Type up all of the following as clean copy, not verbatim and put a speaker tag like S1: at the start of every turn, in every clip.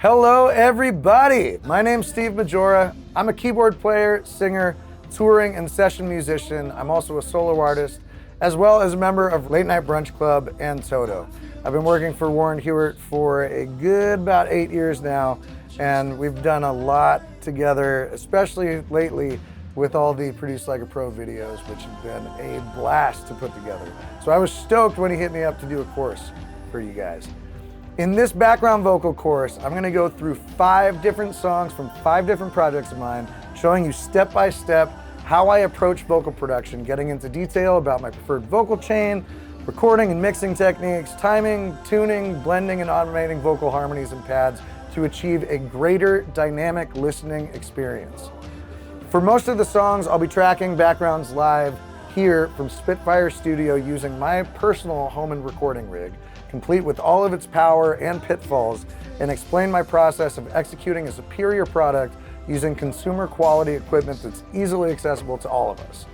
S1: Hello, everybody. My name's Steve Maggiora. I'm a keyboard player, singer, touring, and session musician. I'm also a solo artist, as well as a member of Late Night Brunch Club and TOTO. I've been working for Warren Hewart for a good about 8 years now, and we've done a lot together, especially lately with all the Produce Like a Pro videos, which have been a blast to put together. So I was stoked when he hit me up to do a course for you guys. In this background vocal course, I'm gonna go through 5 different songs from 5 different projects of mine, showing you step by step how I approach vocal production, getting into detail about my preferred vocal chain, recording and mixing techniques, timing, tuning, blending, and automating vocal harmonies and pads to achieve a greater dynamic listening experience. For most of the songs, I'll be tracking backgrounds live here from Spitfire Studio using my personal home and recording rig, complete with all of its power and pitfalls, and explain my process of executing a superior product using consumer quality equipment that's easily accessible to all of us.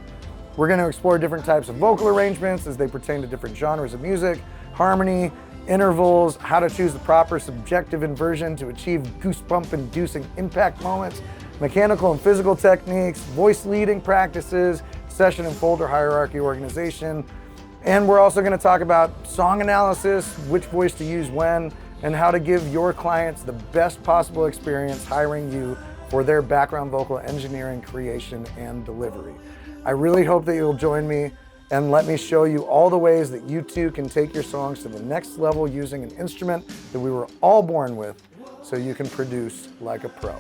S1: We're going to explore different types of vocal arrangements as they pertain to different genres of music, harmony, intervals, how to choose the proper subjective inversion to achieve goosebump-inducing impact moments, mechanical and physical techniques, voice leading practices, session and folder hierarchy organization, and we're also going to talk about song analysis, which voice to use when, and how to give your clients the best possible experience hiring you for their background vocal engineering, creation, and delivery. I really hope that you'll join me and let me show you all the ways that you too can take your songs to the next level using an instrument that we were all born with so you can produce like a pro.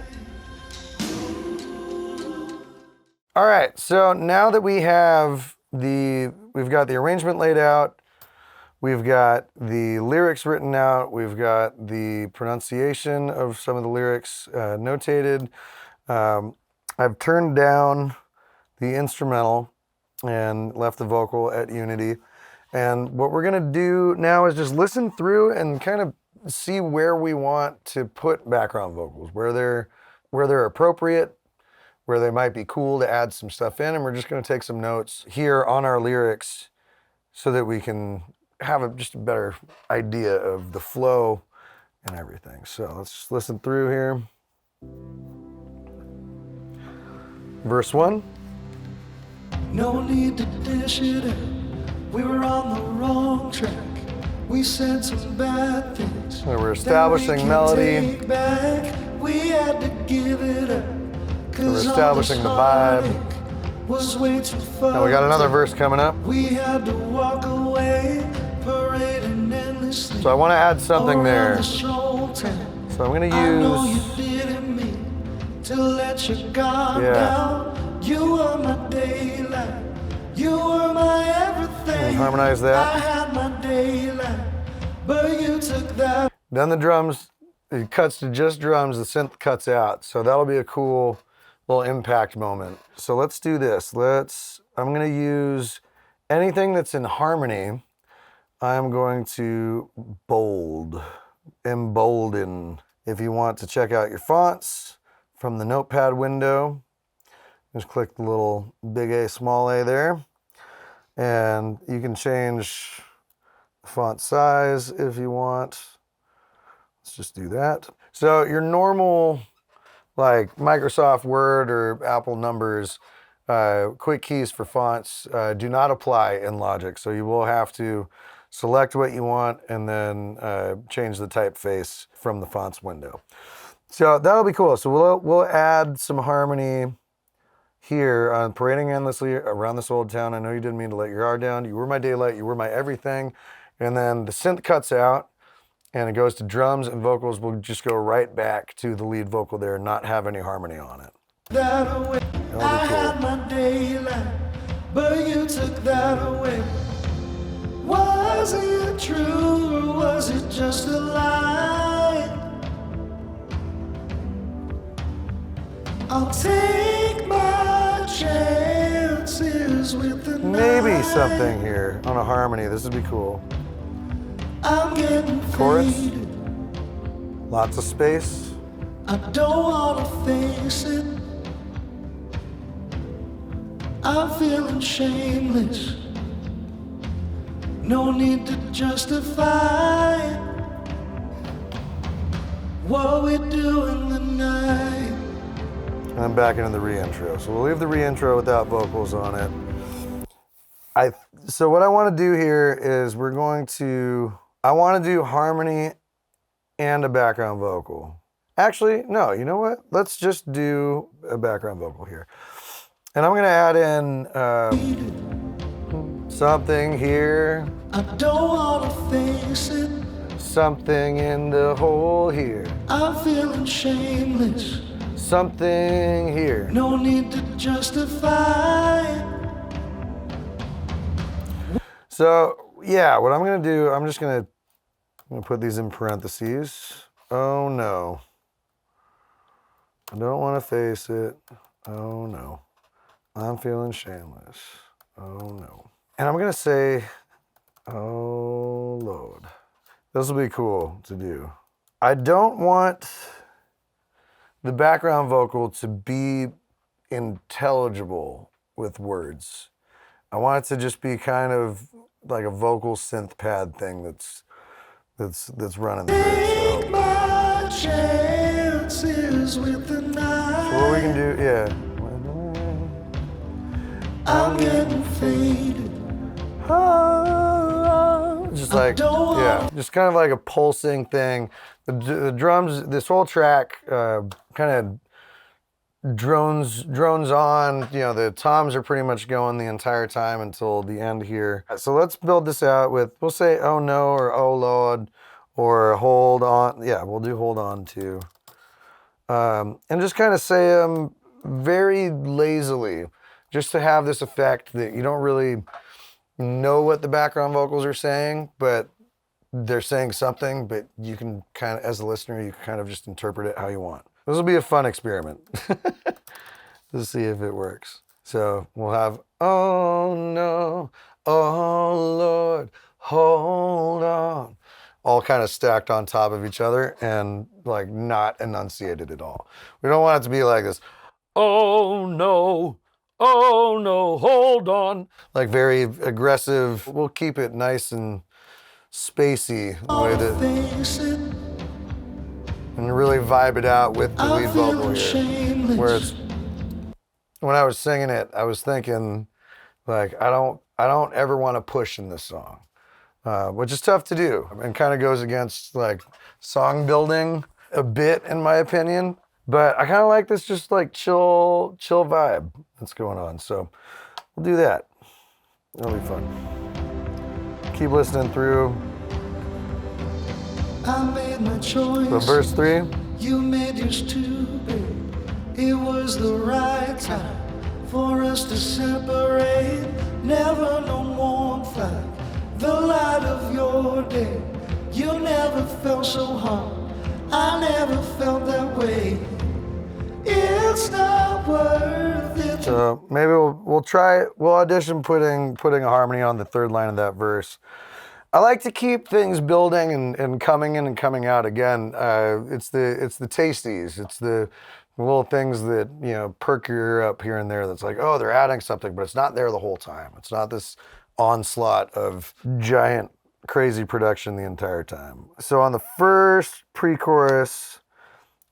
S1: All right, so now that we've got the arrangement laid out, we've got the lyrics written out, we've got the pronunciation of some of the lyrics notated. I've turned down the instrumental and left the vocal at unity. And what we're gonna do now is just listen through and kind of see where we want to put background vocals, where they're appropriate, where they might be cool to add some stuff in, and we're just gonna take some notes here on our lyrics so that we can have just a better idea of the flow and everything. So let's just listen through here. Verse 1.
S2: No need to dish it up, we were on the wrong track. We said some bad things.
S1: So we're establishing melody.
S2: We had to give it up.
S1: So we're establishing the vibe.
S2: Was way too far.
S1: Now we got another verse coming up.
S2: We had to walk away, parading endlessly.
S1: So I want to add something there.
S2: So
S1: I'm going to
S2: I know
S1: use.
S2: you didn't mean to let your guard down. You were my daylight. You were my everything.
S1: Harmonize that.
S2: I had my daylight, but you took that.
S1: Then the drums, it cuts to just drums, the synth cuts out. So that'll be a cool little impact moment. So let's do this. I'm gonna use anything that's in harmony. I'm going to embolden. If you want to check out your fonts from the notepad window, just click the little big A, small a there. And you can change the font size if you want. Let's just do that. So your normal, like Microsoft Word or Apple Numbers, quick keys for fonts do not apply in Logic. So you will have to select what you want and then change the typeface from the fonts window. So that'll be cool. So we'll add some harmony here on Parading Endlessly Around This Old Town. I know you didn't mean to let your guard down. You were my daylight. You were my everything. And then the synth cuts out and it goes to drums and vocals. We'll just go right back to the lead vocal there and not have any harmony on it.
S2: That'll be cool. I had my daylight, but you took that away. Was it true or was it just a lie? I'll take my chances with the
S1: Maybe
S2: night.
S1: something here on a harmony. This would be cool.
S2: I'm getting
S1: Chorus.
S2: faded.
S1: Lots of space.
S2: I don't wanna face it. I'm feeling shameless. No need to justify it. what we do in the night.
S1: And then back into the re-intro. So we'll leave the re-intro without vocals on it. So what I want to do here is I want to do harmony and a background vocal. Actually, no, you know what? Let's just do a background vocal here. And I'm going to add in something here.
S2: I don't want to face it.
S1: Something in the hole here.
S2: I'm feeling shameless.
S1: Something here.
S2: No need to justify it.
S1: So yeah, what I'm gonna do, I'm gonna put these in parentheses. Oh no. I don't want to face it. Oh no. I'm feeling shameless. Oh no. And I'm gonna say, oh Lord. This will be cool to do. I don't want the background vocal to be intelligible with words. I want it to just be kind of like a vocal synth pad thing that's running the bridge.
S2: Take my chances with the night.
S1: So what we can do, yeah.
S2: I'm getting faded.
S1: Just like, yeah, just kind of like a pulsing thing. The drums, this whole track kind of drones on. You know, the toms are pretty much going the entire time until the end here. So let's build this out with, we'll say oh no or oh Lord or hold on. Yeah, we'll do hold on too. And just kind of say them very lazily, just to have this effect that you don't really know what the background vocals are saying, but they're saying something, but you can kind of, as a listener, you can kind of just interpret it how you want. This will be a fun experiment to see if it works. So we'll have, oh no, oh Lord, hold on, all kind of stacked on top of each other and like not enunciated at all. We don't want it to be like this, oh no, hold on. Like very aggressive. We'll keep it nice and spacey the way that, and really vibe it out with the lead vocal here. Where it's, when I was singing it, I was thinking like, I don't ever want to push in this song, which is tough to do and kind of goes against like song building a bit in my opinion. But I kind of like this just like chill vibe that's going on. So we'll do that. It'll be fun. Keep listening through.
S2: I made my choice.
S1: So verse 3.
S2: You made yours too big. It was the right time for us to separate. Never known warmth like the light of your day. You never felt so hot. I never felt that way. It's not worth it.
S1: So maybe we'll audition putting a harmony on the third line of that verse. I like to keep things building and coming in and coming out again. It's the tasties. It's the little things that, you know, perk your ear up here and there. That's like, oh, they're adding something, but it's not there the whole time. It's not this onslaught of giant crazy production the entire time. So on the first pre-chorus,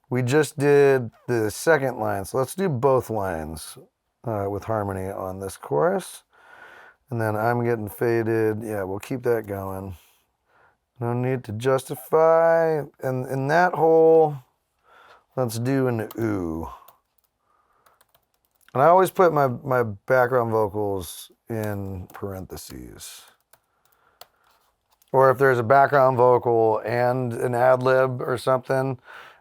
S1: we just did the second line. So let's do both lines with harmony on this chorus. And then I'm getting faded. Yeah, we'll keep that going. No need to justify. And in that whole, let's do an ooh. And I always put my background vocals in parentheses. Or if there's a background vocal and an ad lib or something,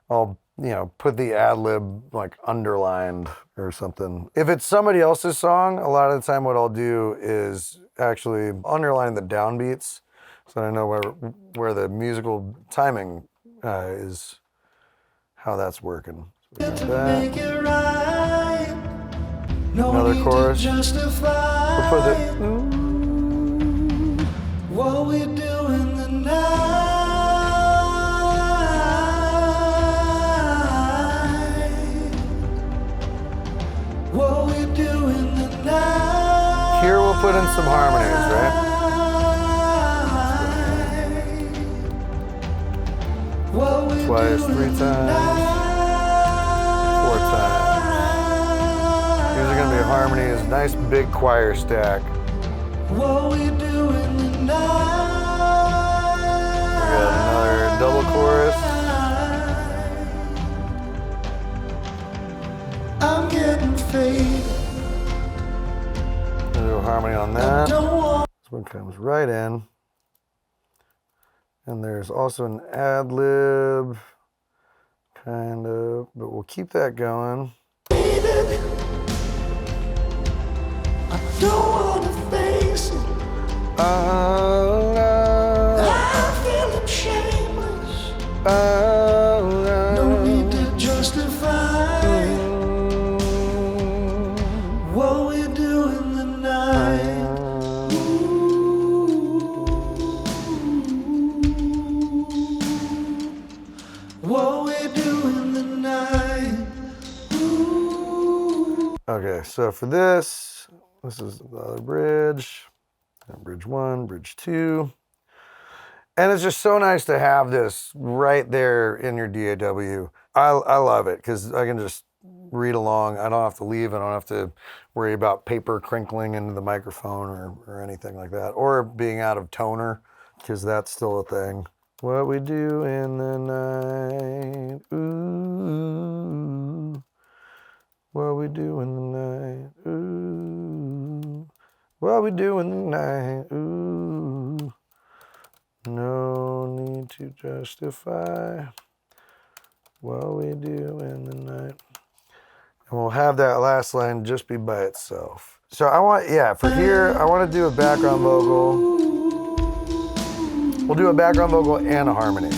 S1: I'll, you know, put the ad lib like underlined or something. If it's somebody else's song, a lot of the time what I'll do is actually underline the downbeats so I know where the musical timing is, how that's working. So we got that. Another chorus. We'll put the
S2: what we do in the night. What we do in the night.
S1: Here we'll put in some harmonies, right?
S2: What we
S1: twice, 3 times, 4 times. These are gonna be harmonies, nice big choir stack.
S2: What we do in the night.
S1: We got another double chorus.
S2: I'm getting faded.
S1: Do a harmony on that. This one comes right in. And there's also an ad lib, kind of, but we'll keep that going.
S2: I don't wanna face it.
S1: Oh, no.
S2: I'm feeling shameless.
S1: Oh,
S2: No need to justify what we do in the night. What we do in the night.
S1: Okay, so for this is the other bridge. Bridge 1, bridge 2. And it's just so nice to have this right there in your DAW. I love it because I can just read along. I don't have to leave. I don't have to worry about paper crinkling into the microphone or anything like that. Or being out of toner, because that's still a thing. What we do in the night, ooh. What we do in the night, ooh. What we do in the night, ooh. No need to justify what we do in the night. And we'll have that last line just be by itself. So I want, for here, I want to do a background vocal. We'll do a background vocal and a harmony.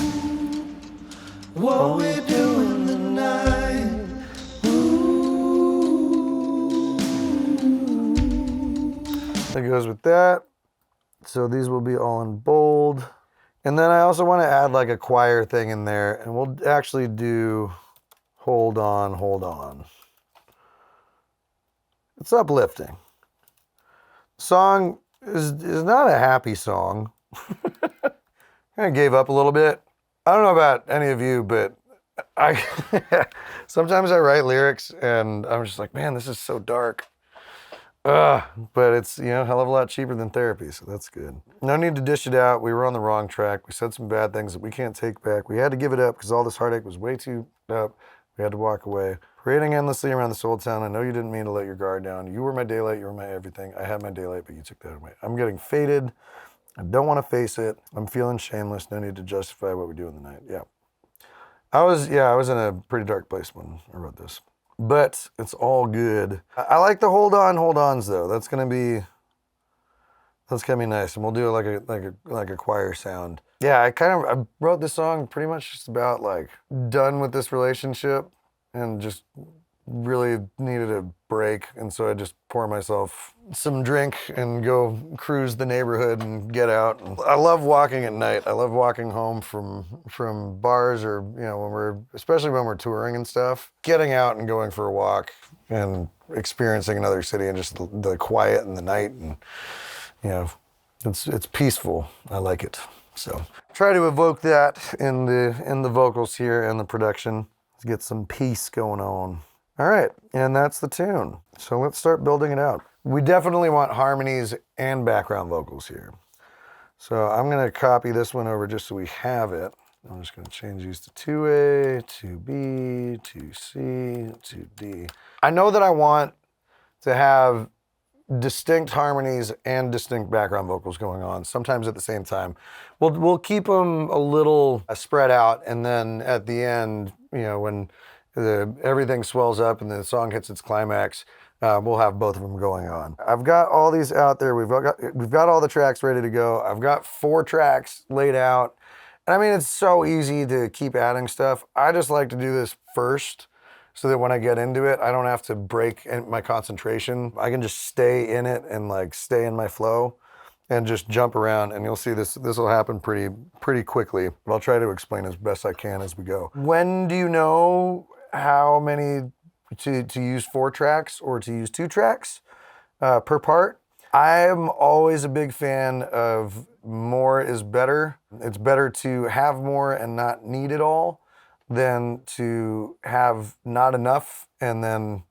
S2: What we do in the night.
S1: That goes with that. So these will be all in bold. And then I also want to add like a choir thing in there, and we'll actually do Hold On, Hold On. It's uplifting. The song is not a happy song. I gave up a little bit. I don't know about any of you, but I sometimes I write lyrics and I'm just like, man, this is so dark. But it's, hell of a lot cheaper than therapy, so that's good. No need to dish it out. We were on the wrong track. We said some bad things that we can't take back. We had to give it up because all this heartache was way too up. We had to walk away. Parading endlessly around this old town. I know you didn't mean to let your guard down. You were my daylight. You were my everything. I had my daylight, but you took that away. I'm getting faded. I don't want to face it. I'm feeling shameless. No need to justify what we do in the night. Yeah. I was in a pretty dark place when I wrote this. But it's all good. I like the hold ons though. That's gonna be nice, and we'll do like a choir sound. Yeah, I wrote this song pretty much just about like done with this relationship and just really needed a break, and so I just pour myself some drink and go cruise the neighborhood and get out. And I love walking at night. I love walking home from bars or especially when we're touring and stuff. Getting out and going for a walk and experiencing another city and just the quiet and the night, and it's peaceful. I like it. So try to evoke that in the vocals here and the production. Let's get some peace going on. All right, and that's the tune. So let's start building it out. We definitely want harmonies and background vocals here. So I'm gonna copy this one over just so we have it. I'm just gonna change these to 2A, 2B, 2C, 2D. I know that I want to have distinct harmonies and distinct background vocals going on, sometimes at the same time. We'll keep them a little spread out, and then at the end, when everything swells up and the song hits its climax, we'll have both of them going on. I've got all these out there. We've got all the tracks ready to go. I've got 4 tracks laid out. And I mean, it's so easy to keep adding stuff. I just like to do this first so that when I get into it, I don't have to break my concentration. I can just stay in it and like stay in my flow and just jump around, and you'll see this will happen pretty quickly. I'll try to explain as best I can as we go. When do you know how many to use 4 tracks or to use 2 tracks per part? I'm always a big fan of more is better. It's better to have more and not need it all than to have not enough and then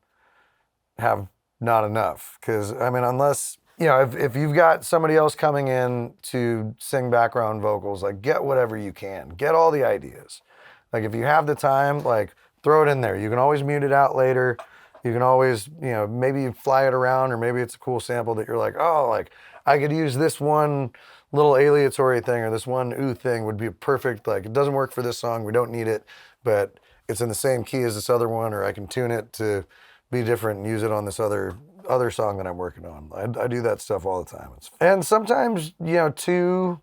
S1: have not enough. Because, I mean, unless, you know, if you've got somebody else coming in to sing background vocals, like, get whatever you can. Get all the ideas. Like, if you have the time, like, throw it in there. You can always mute it out later. You can always, you know, maybe you fly it around, or maybe it's a cool sample that you're like, oh, like, I could use this one little aleatory thing, or this one ooh thing would be perfect. Like, it doesn't work for this song. We don't need it, but it's in the same key as this other one, or I can tune it to be different and use it on this other song that I'm working on. I do that stuff all the time. And sometimes, you know, 2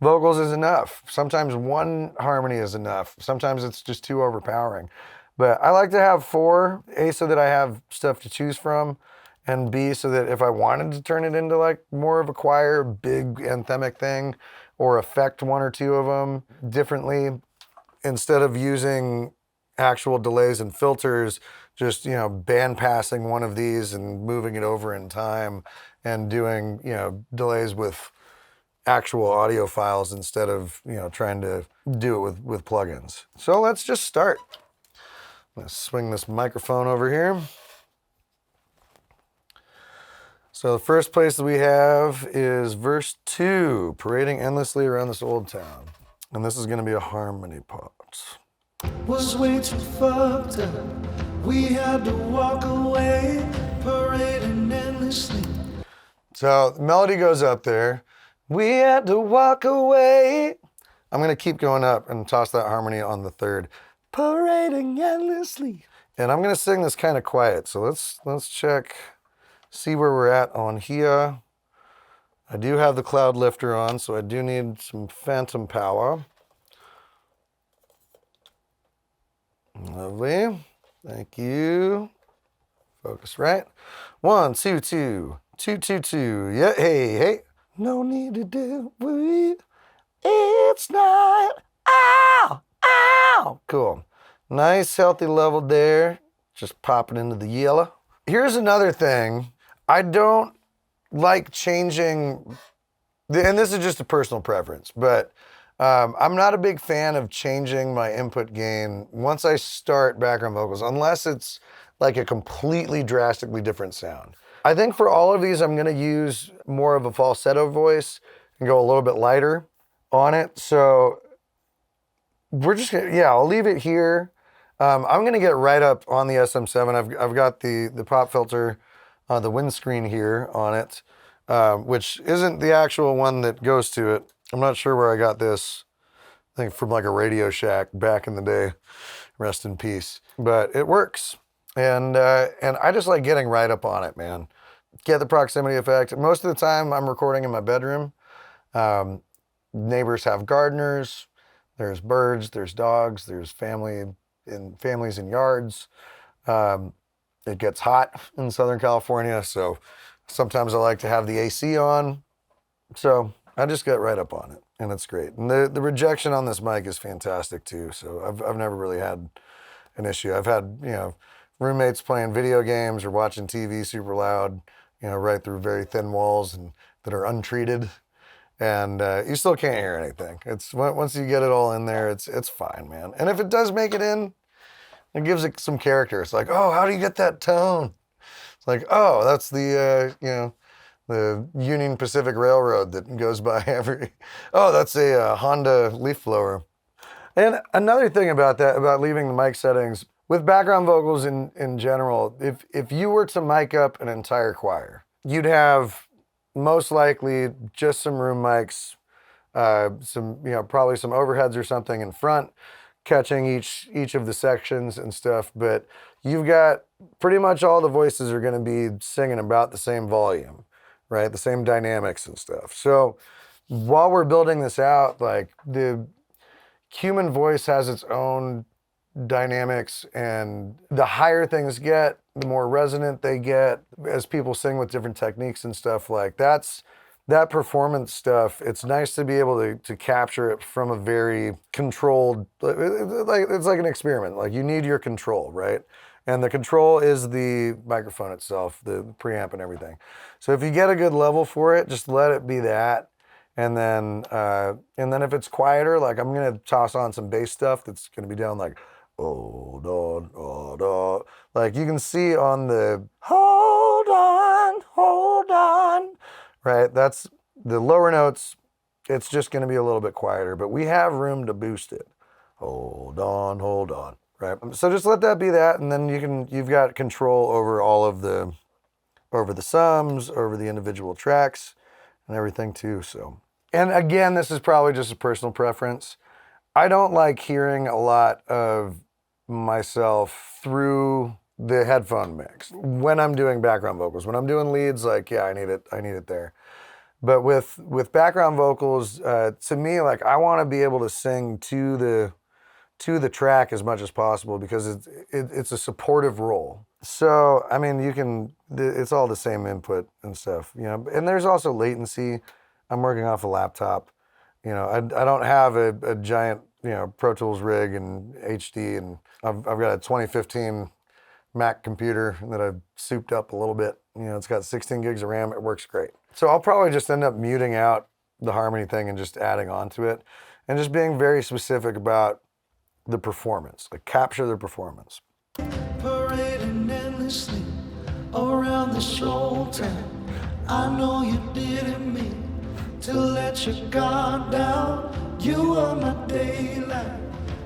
S1: vocals is enough. Sometimes 1 harmony is enough. Sometimes it's just too overpowering. But I like to have 4, A, so that I have stuff to choose from, and B, so that if I wanted to turn it into like more of a choir, big anthemic thing, or affect 1 or 2 of them differently, instead of using actual delays and filters, just, you know, band passing one of these and moving it over in time and doing, you know, delays with actual audio files instead of, you know, trying to do it with plugins. So let's just start. I'm gonna swing this microphone over here. So the first place that we have is verse 2, parading endlessly around this old town. And this is gonna be a harmony part.
S2: Was way too fucked up. We had to walk away, parading endlessly.
S1: So the melody goes up there. We had to walk away. I'm going to keep going up and toss that harmony on the 3rd. Parading endlessly. And I'm going to sing this kind of quiet. So let's check, see where we're at on here. I do have the cloud lifter on, so I do need some phantom power. Lovely. Thank you. Focus right. 1, 2, 2. 2, 2, 2. Yeah, hey, hey. No need to do it. It's not. Ow! Ow! Cool. Nice, healthy level there. Just popping into the yellow. Here's another thing. I don't like changing, and this is just a personal preference, but I'm not a big fan of changing my input gain once I start background vocals, unless it's like a completely drastically different sound. I think for all of these, I'm gonna use more of a falsetto voice and go a little bit lighter on it. So we're just gonna, yeah, I'll leave it here. I'm gonna get right up on the SM7. I've got the pop filter, the windscreen here on it, which isn't the actual one that goes to it. I'm not sure where I got this. I think from like a Radio Shack back in the day. Rest in peace. But it works. And I just like getting right up on it, man. Get the proximity effect. Most of the time I'm recording in my bedroom. Neighbors have gardeners. There's birds, there's dogs, there's families in yards. It gets hot in Southern California, so sometimes I like to have the AC on. So I just get right up on it, and it's great. And the rejection on this mic is fantastic too. So I've never really had an issue. I've had, you know, roommates playing video games or watching TV super loud, you know, right through very thin walls and that are untreated, and you still can't hear anything. It's once you get it all in there, it's fine, man. And if it does make it in, it gives it some character. It's like, oh, how do you get that tone? It's like, oh, that's the you know, the Union Pacific Railroad that goes by every. Oh, that's a Honda leaf blower. And another thing about that, about leaving the mic settings with background vocals in general, if you were to mic up an entire choir, you'd have most likely just some room mics, some, you know, probably some overheads or something in front, catching each of the sections and stuff. But you've got pretty much all the voices are going to be singing about the same volume, right? The same dynamics and stuff. So while we're building this out, like the human voice has its own dynamics, and the higher things get, the more resonant they get as people sing with different techniques and stuff. Like that performance stuff, it's nice to be able to capture it from a very controlled, like it's like an experiment. Like you need your control, right? And the control is the microphone itself, the preamp and everything. So if you get a good level for it, just let it be that. And then if it's quieter, like I'm gonna toss on some bass stuff that's gonna be down like, hold on, hold on. Like you can see on the hold on, right? That's the lower notes. It's just gonna be a little bit quieter, but we have room to boost it. Hold on, right? So just let that be that, and then you've got control over all of over the sums, over the individual tracks, and everything too. So, and again, this is probably just a personal preference. I don't like hearing a lot of myself through the headphone mix when I'm doing background vocals. When I'm doing leads, like, yeah, I need it there. But with background vocals, to me, like I want to be able to sing to the track as much as possible because it's a supportive role. So I mean, it's all the same input and stuff, you know. And there's also latency. I'm working off a laptop. You know, I don't have a giant, you know, Pro Tools rig and HD, and I've got a 2015 Mac computer that I've souped up a little bit. You know, it's got 16 gigs of RAM. It works great. So I'll probably just end up muting out the harmony thing and just adding on to it, and just being very specific about the performance, like capture the performance.
S2: Parading endlessly around this old town. I know you didn't mean to let your guard down. You were my daylight.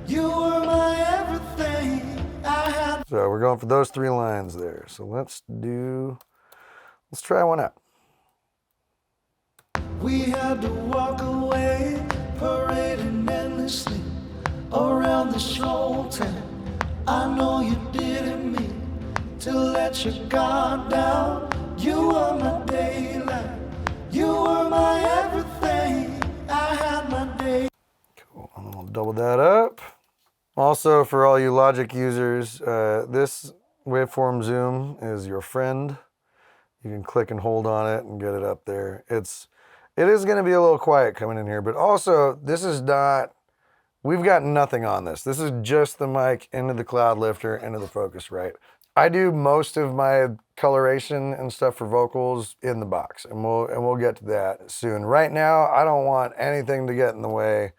S2: You were my everything. I had.
S1: So we're going for those 3 lines there. So let's try one out.
S2: We had to walk away, parading endlessly around this old town. I know you didn't mean to let your guard down. You were my daylight. You were my everything. I had my day.
S1: Cool. I'll double that up. Also, for all you Logic users, this waveform zoom is your friend. You can click and hold on it and get it up there. It is going to be a little quiet coming in here, but also we've got nothing on this. This is just the mic into the cloud lifter, into the Focusrite. I do most of my coloration and stuff for vocals in the box, and we'll get to that soon. Right now, I don't want anything to get in the way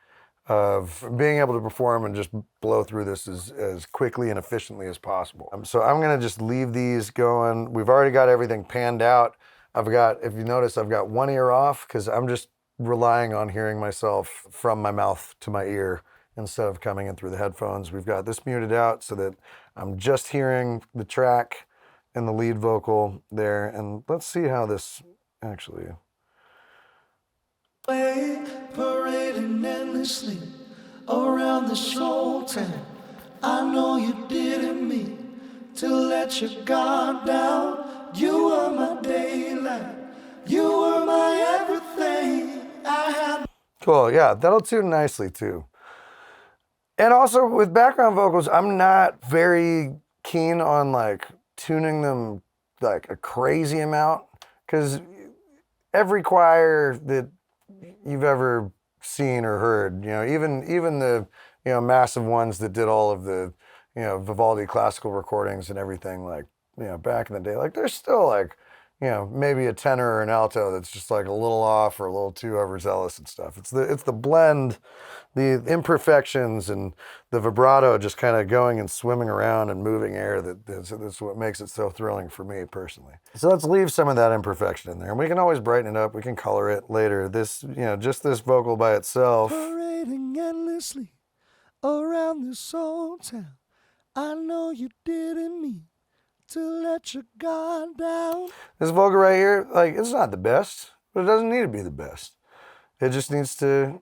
S1: of being able to perform and just blow through this as quickly and efficiently as possible. So I'm gonna just leave these going. We've already got everything panned out. If you notice, I've got one ear off because I'm just relying on hearing myself from my mouth to my ear instead of coming in through the headphones. We've got this muted out so that I'm just hearing the track and the lead vocal there. And let's see how this actually.
S2: Parading endlessly around this old town. I know you didn't mean to let your guard down. You were my daylight. You were my everything. I had.
S1: Cool, yeah, that'll tune nicely too. And also with background vocals, I'm not very keen on like tuning them like a crazy amount, because every choir that you've ever seen or heard, you know, even the, you know, massive ones that did all of the, you know, Vivaldi classical recordings and everything, like, you know, back in the day, like there's still like, you know, maybe a tenor or an alto that's just like a little off or a little too overzealous and stuff. It's the blend, the imperfections and the vibrato just kind of going and swimming around and moving air that's what makes it so thrilling for me personally. So let's leave some of that imperfection in there, and we can always brighten it up. We can color it later. This, you know, just this vocal by itself.
S2: Parading endlessly around this old town. I know you didn't mean to let your guard down.
S1: This vocal right here, like, it's not the best, but it doesn't need to be the best. It just needs to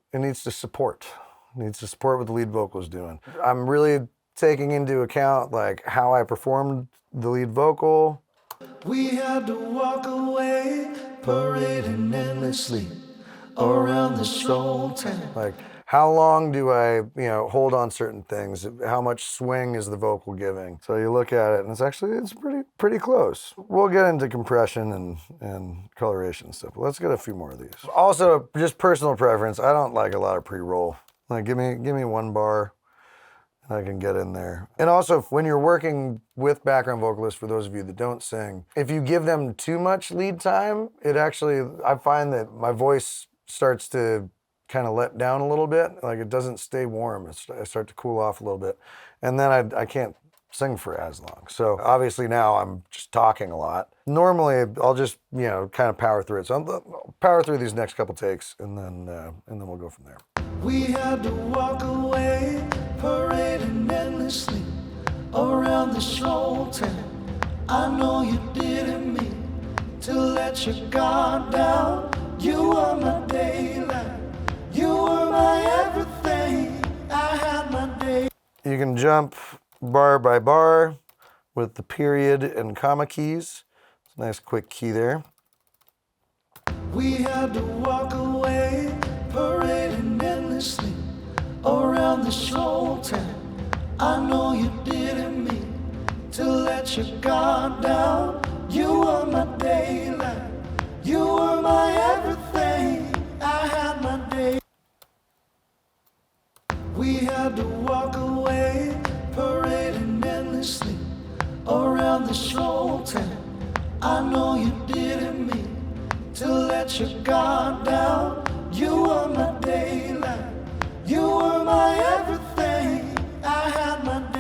S1: support. It needs to support what the lead vocal is doing. I'm really taking into account like how I performed the lead vocal.
S2: We had to walk away, parading endlessly around this old town.
S1: Like, how long do I, you know, hold on certain things? How much swing is the vocal giving? So you look at it, and it's pretty close. We'll get into compression and coloration and stuff, but let's get a few more of these. Also, just personal preference, I don't like a lot of pre-roll. Like, give me one bar, and I can get in there. And also, when you're working with background vocalists, for those of you that don't sing, if you give them too much lead time, I find that my voice starts to kind of let down a little bit. Like it doesn't stay warm. I start to cool off a little bit. And then I can't sing for as long. So obviously now I'm just talking a lot. Normally I'll just, kind of power through it. So I'll power through these next couple takes and then we'll go from there.
S2: We had to walk away, parading endlessly around the show tent. I know you didn't mean to let your guard down. You were my daylight, you were my everything. I had my day.
S1: You can jump bar by bar with the period and comma keys. It's a nice quick key there.
S2: We had to walk away, parading endlessly around the show tent. I know you didn't mean to let your guard down. You were my daylight, you were my everything. I had my day. We had to walk away, parading endlessly around the show tent. I know you didn't mean to let your guard down. You were my daylight, you were my everything. I had my day.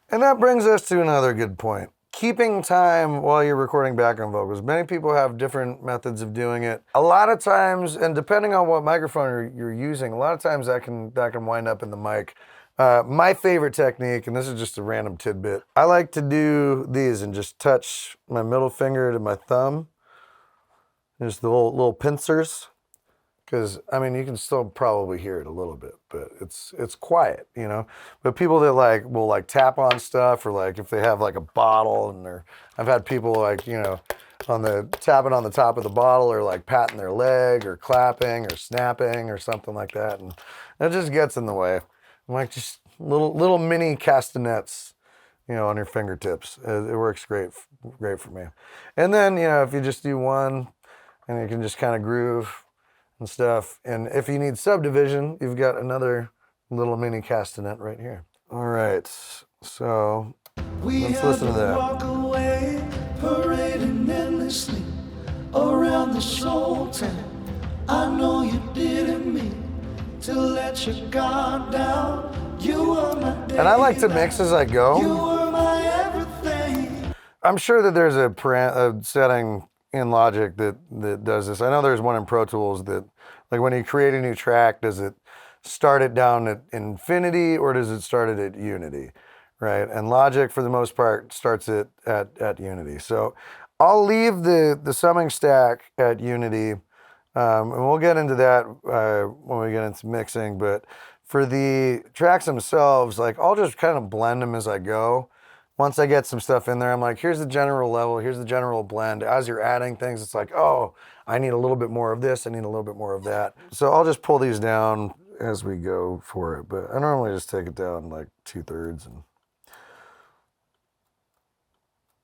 S1: And that brings us to another good point. Keeping time while you're recording background vocals. Many people have different methods of doing it. A lot of times, and depending on what microphone you're using, a lot of times that can wind up in the mic. My favorite technique, and this is just a random tidbit, I like to do these and just touch my middle finger to my thumb. Just the little pincers. Because, you can still probably hear it a little bit, but it's quiet, But people that will tap on stuff, or if they have a bottle and I've had people tapping on the top of the bottle, or patting their leg or clapping or snapping or something like that. And it just gets in the way. I'm just little mini castanets, on your fingertips. It works great for me. And then, if you just do one and you can just kind of groove and stuff. And if you need subdivision, you've got another little mini castanet right here. All right, so let's listen to that.
S2: Walk away, parading endlessly around the show tent. I know you didn't mean to let your guard down. You were my day.
S1: And I like to mix as I go.
S2: You were my everything.
S1: I'm sure that there's a setting in Logic that does this. I know there's one in Pro Tools that, when you create a new track, does it start it down at infinity or does it start it at unity, right? And Logic, for the most part, starts it at unity. So I'll leave the summing stack at unity, and we'll get into that when we get into mixing. But for the tracks themselves, I'll just kind of blend them as I go. Once I get some stuff in there, I'm here's the general level, here's the general blend. As you're adding things, it's oh, I need a little bit more of this, I need a little bit more of that. So I'll just pull these down as we go for it, but I normally just take it down 2/3 and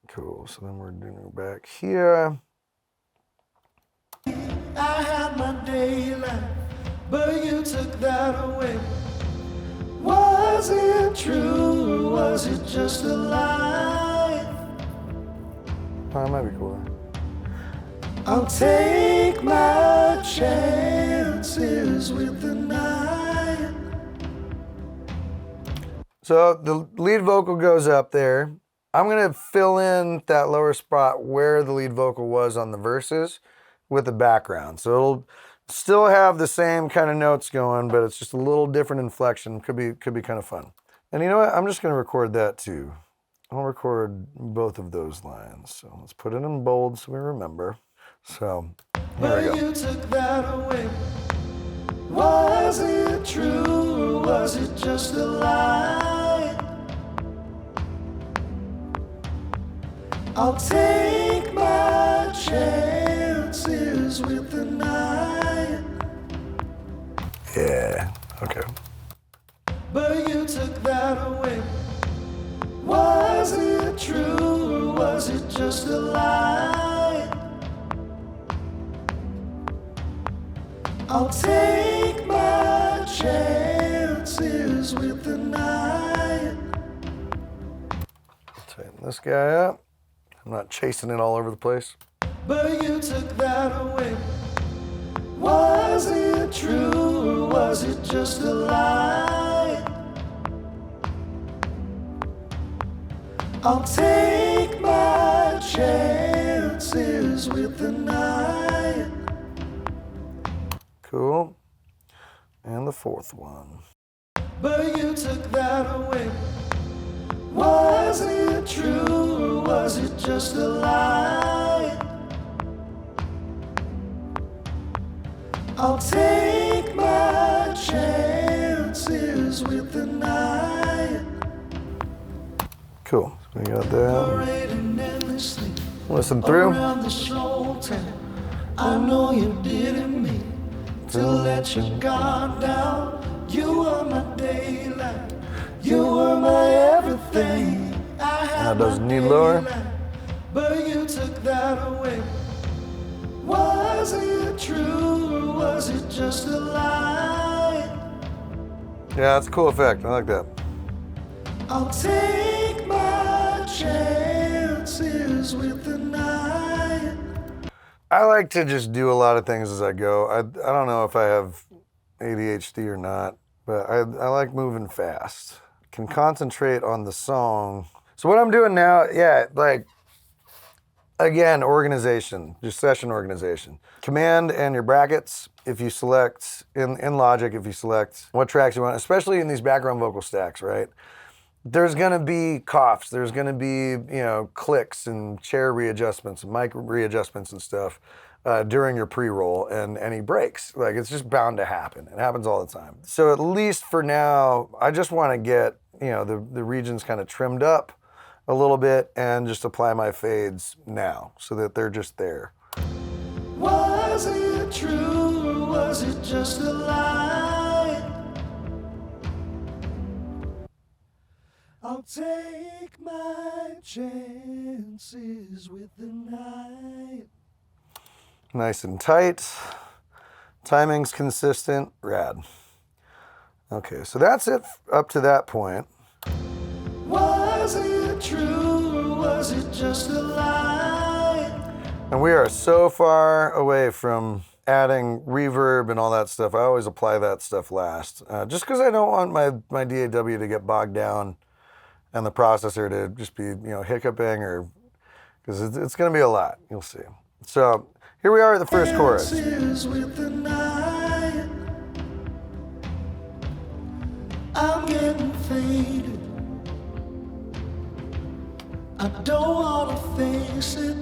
S1: cool. So then we're doing back here.
S2: I had my daylight, but you took that away. Was it true or was it just a lie?
S1: Oh, that might be cooler.
S2: I'll take my chances with the night.
S1: So the lead vocal goes up there. I'm gonna fill in that lower spot where the lead vocal was on the verses with the background. So it'll still have the same kind of notes going, but it's just a little different inflection. Could be kind of fun. And you know what? I'm just gonna record that too. I'll record both of those lines. So let's put it in bold so we remember. So here we go.
S2: You took that away. Was it true or was it just a lie? I'll take my chances with the night.
S1: Yeah, okay.
S2: But you took that away. Was it true or was it just a lie? I'll take my chances with the night.
S1: Tighten this guy up. I'm not chasing it all over the place.
S2: But you took that away. Was it true or was it just a lie? I'll take my chances with the night.
S1: Cool. And the fourth one.
S2: But you took that away. Was it true or was it just a lie? I'll take my chances with the night.
S1: Cool. So we got that.
S2: Parading endlessly
S1: Listen through.
S2: around this old town. I know you didn't mean to let your guard down. You were my daylight. You were my everything. I had
S1: Now does
S2: my
S1: knee lower.
S2: daylight, but you took that away. Was it true or was it just a lie?
S1: Yeah, it's a cool effect. I like that.
S2: I'll take my chances with the night.
S1: I like to just do a lot of things as I go. I don't know if I have ADHD or not, but I like moving fast. Can concentrate on the song. So what I'm doing now, yeah, like, again, organization, just session organization. Command and your brackets, if you select, in Logic, if you select what tracks you want, especially in these background vocal stacks, right? There's gonna be coughs, there's gonna be, clicks and chair readjustments, and mic readjustments and stuff during your pre-roll and any breaks. Like, it's just bound to happen. It happens all the time. So at least for now, I just wanna get, the regions kind of trimmed up a little bit and just apply my fades now so that they're just there.
S2: Was it true or was it just a lie? I'll take my chances with the night.
S1: Nice and tight. Timing's consistent. Rad. Okay, so that's it up to that point.
S2: Was it true or was it just a lie?
S1: And we are so far away from adding reverb and all that stuff. I always apply that stuff last, just because I don't want my DAW to get bogged down and the processor to just be, hiccuping, or because it's going to be a lot. You'll see. So here we are at the first chorus.
S2: Chances with the night. I'm getting faded. I don't wanna face it.